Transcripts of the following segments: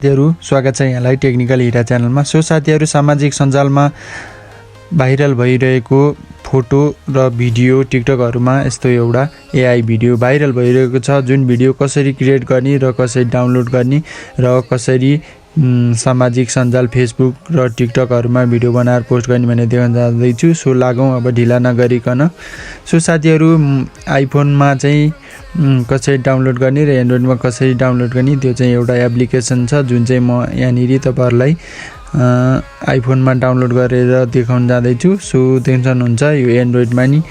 साथीहरु स्वागत छ यहाँलाई टेक्निकल हिरा च्यानलमा। सो साथीहरु सामाजिक सञ्जालमा भाइरल भइरहेको फोटो र भिडियो टिकटकहरुमा यस्तो एउटा एआई भिडियो भाइरल भइरहेको छ, जुन भिडियो कसरी क्रिएट गर्ने र कसरी डाउनलोड गर्ने र कसरी सामाजिक सञ्जाल फेसबुक र टिकटकहरुमा भिडियो बनाएर पोस्ट गर्ने भन्ने देखाउन जाँदैछु। सो लागौं अब ढिला नगरिकन। सो साथीहरु आइफोनमा चाहिँ कसरी डाउनलोड गर्ने र एन्ड्रोइडमा कसरी डाउनलोड गर्ने त्यो चाहिँ एउटा एप्लिकेसन छ, जुन चाहिँ म यहाँनिर तपाईहरुलाई आइफोनमा डाउनलोड गरेर देखाउन जाँदैछु। सो टेन्सन हुन्छ, यो एन्ड्रोइडमा नि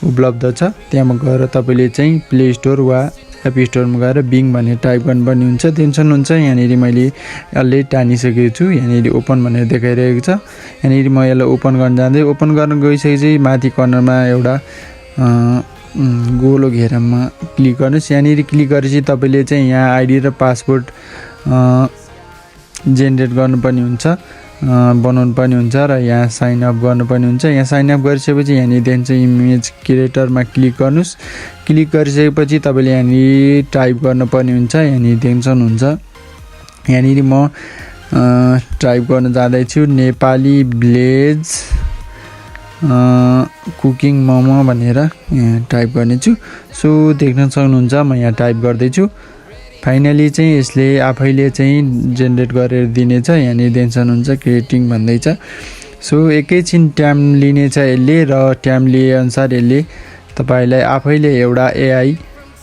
उपलब्ध छ। त्यहाँमा गएर तपाईले चाहिँ प्ले स्टोर वा एप स्टोरमा गएर बिङ भनेर टाइप गर्नुपर्ने हुन्छ। टेन्सन हुन्छ, यहाँनिर मैले अलरेडी टानिसकेको छु। यहाँनिर ओपन भनेर देखाइरहेको छ। यहाँनिर म यसलाई ओपन गर्न जाँदै ओपन गर्न गइसकेपछि माथि कर्नरमा एउटा गोलो घेरामा क्लिक गर्नुस्। यहाँनिर क्लिक गरेपछि तपाईले चाहिँ यहाँ आइडी र पासवर्ड जेनेरेट गर्नुपर्ने हुन्छ, बनाउनु पर्ने हुन्छ र यहाँ साइन अप गर्नुपर्ने हुन्छ। यहाँ साइन अप गरिसकेपछि यहाँनिर देख्नुहुन्छ इमेज क्रिएटरमा क्लिक गर्नुस्। क्लिक गरिसकेपछि तपाईले यहाँनिर टाइप गर्नुपर्ने हुन्छ। यहाँनिर देख्नुहुन्छ, यहाँनिर म टाइप गर्न जाँदैछु नेपाली भिलेज कुकिङ मोमो भनेर यहाँ टाइप गर्नेछु। सो देख्न सक्नुहुन्छ म यहाँ टाइप गर्दैछु। फाइनली चाहिँ यसले आफैले चाहिँ जेनेरेट गरेर दिनेछ। यहाँनिर टेन्सन हुन्छ क्रिएटिङ भन्दैछ। सो एकैछिन टाइम लिनेछ यसले र टाइम लिए अनुसार यसले तपाईलाई आफैले एउटा एआई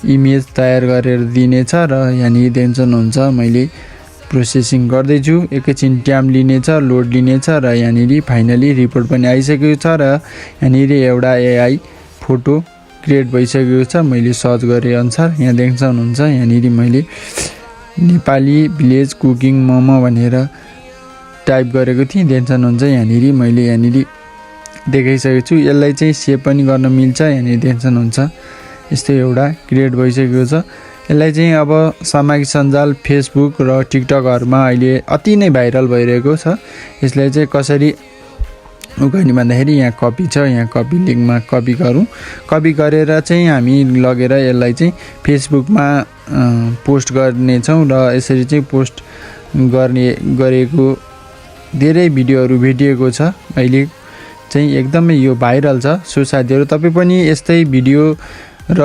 इमेज तयार गरेर दिनेछ र यहाँनिर टेन्सन हुन्छ मैले प्रोसेसिङ गर्दैछु। एकैछिन टाइम लिनेछ, लोड लिनेछ र यहाँनिर फाइनली रिपोर्ट पनि आइसकेको छ र यहाँनिर एउटा एआई फोटो क्रिएट भइसकेको छ। मैले सर्च गरे अनुसार यहाँ देख्न सक्नुहुन्छ, यहाँनिर मैले नेपाली भिलेज कुकिङ मोमो भनेर टाइप गरेको थिएँ। टेन्सन हुन्छ, यहाँनिर मैले यहाँनिर देखाइसकेको छु। यसलाई चाहिँ सेभ पनि गर्न मिल्छ। यहाँनिर टेन्सन हुन्छ, यस्तो एउटा क्रिएट भइसकेको छ। यसलाई चाहिँ अब सामाजिक सञ्जाल फेसबुक र टिकटकहरुमा अहिले अति नै भाइरल भइरहेको छ। यसलाई चाहिँ कसरी उगाउने भन्दाखेरि यहाँ कपी छ, यहाँ कपी लिंकमा कपी गरौँ। कपी गरेर चाहिँ हामी लगेर यसलाई चाहिँ फेसबुकमा पोस्ट गर्नेछौँ र यसरी चाहिँ पोस्ट गरेको धेरै भिडियोहरु भेटिएको छ। अहिले चाहिँ एकदमै यो भाइरल छ। सो साथीहरु तपाई पनि यस्तै भिडियो र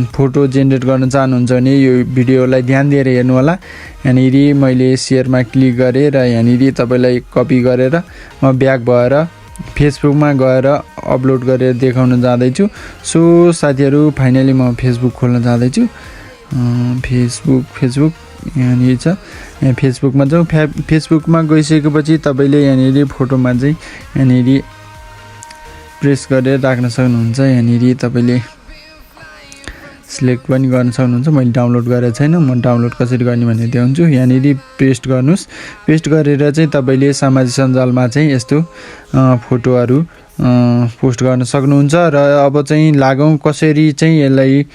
फोटो जेनेरेट गर्न चाहनुहुन्छ भने यो भिडियोलाई ध्यान दिएर हेर्नु होला। यहाँनिर मैले शेयरमा क्लिक गरे र यहाँनिर तपाईलाई कपी गरेर म ब्याक भएर फेसबुकमा गएर अपलोड गरेर देखाउन जाँदैछु। सो साथीहरु फाइनली म फेसबुक खोल्न जाँदैछु। फेसबुक यहाँनिर छ। यहाँ फेसबुकमा जाऊ। फेसबुकमा गइसकेपछि तपाईले यहाँनिर फोटोमा चाहिँ यहाँनिर प्रेस गरेर राख्न सक्नुहुन्छ। यहाँनिर तपाईले सिलेक्ट पनि गर्न सक्नुहुन्छ। मैले डाउनलोड गरेको छैन, म डाउनलोड कसरी गर्ने भन्ने देखाउँछु। यहाँनिर पेस्ट गर्नुस्। पेस्ट गरेर चाहिँ तपाईले सामाजिक सञ्जालमा चाहिँ यस्तो फोटोहरु पोस्ट गर्न सक्नुहुन्छ। र अब चाहिँ लागौं कसरी चाहिँ यसलाई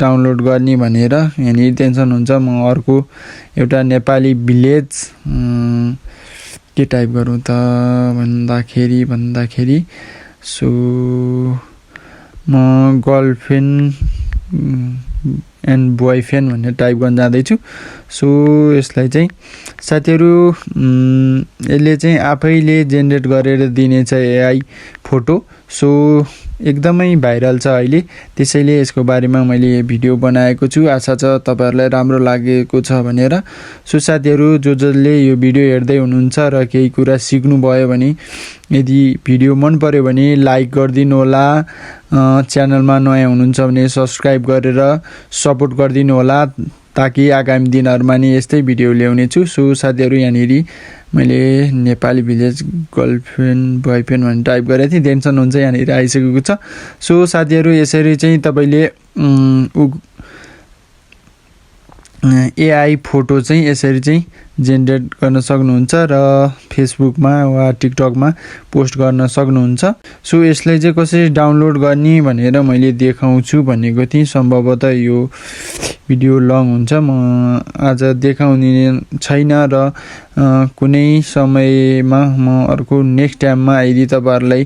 डाउनलोड गर्ने भनेर। यहाँनिर टेन्सन हुन्छ, म अर्को एउटा नेपाली भिलेज के टाइप गरौँ त भन्दाखेरि सो म गर्लफ्रेन्ड एन्ड बोयफ्रेन्ड भनेर टाइप गर्न जाँदैछु। सो यसलाई चाहिँ साथीहरु यसले चाहिँ आफैले जेनेरेट गरेर दिनेछ एआई फोटो। सो एकदमै भाइरल छ अहिले, त्यसैले यसको बारेमा मैले भिडियो बनाएको छु। आशा छ तपाईहरुलाई राम्रो लागेको छ भनेर। सो साथीहरु जसले यो भिडियो हेर्दै हुनुहुन्छ र केही कुरा सिक्नु भयो भने यदि भिडियो मन पर्यो भने लाइक गरिदिनु होला। च्यानलमा नयाँ हुनुहुन्छ भने सब्स्क्राइब गरेर सपोर्ट गरिदिनु होला, ताकि आगामी दिनहरुमा नि यस्तै भिडियो ल्याउने छु। सो साथीहरु यहाँनिर मैले नेपाली भिलेज गर्लफ्रेन्ड बोयफ्रेन्ड भनेर टाइप गरेको थिएँ। टेन्सन हुन्छ, यहाँनिर आइसकेको छ। सो साथीहरु यसरी चाहिँ तपाईले एआई फोटो चाहिँ यसरी चाहिँ जेनेरेट गर्न सक्नुहुन्छ र फेसबुकमा वा टिकटकमा पोस्ट गर्न सक्नुहुन्छ। सो यसलाई चाहिँ कसरी डाउनलोड गर्ने भनेर मैले देखाउँछु भनेको थिएँ। सम्भवतः यो भिडियो लङ हुन्छ, म आज देखाउने छैन र कुनै समयमा म अर्को नेक्स्ट टाइममा यदि तपाईँहरूलाई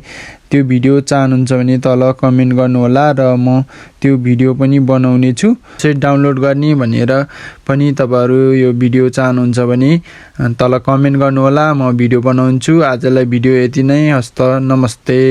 त्यो भिडियो चाहनुहुन्छ भने तल कमेन्ट गर्नुहोला र म त्यो भिडियो पनि बनाउने छु। त्यसरी डाउनलोड गर्ने भनेर पनि तपाईँहरू यो भिडियो चाहनुहुन्छ भने तल कमेन्ट गर्नुहोला, म भिडियो बनाउँछु। आजलाई भिडियो यति नै। हस्त नमस्ते।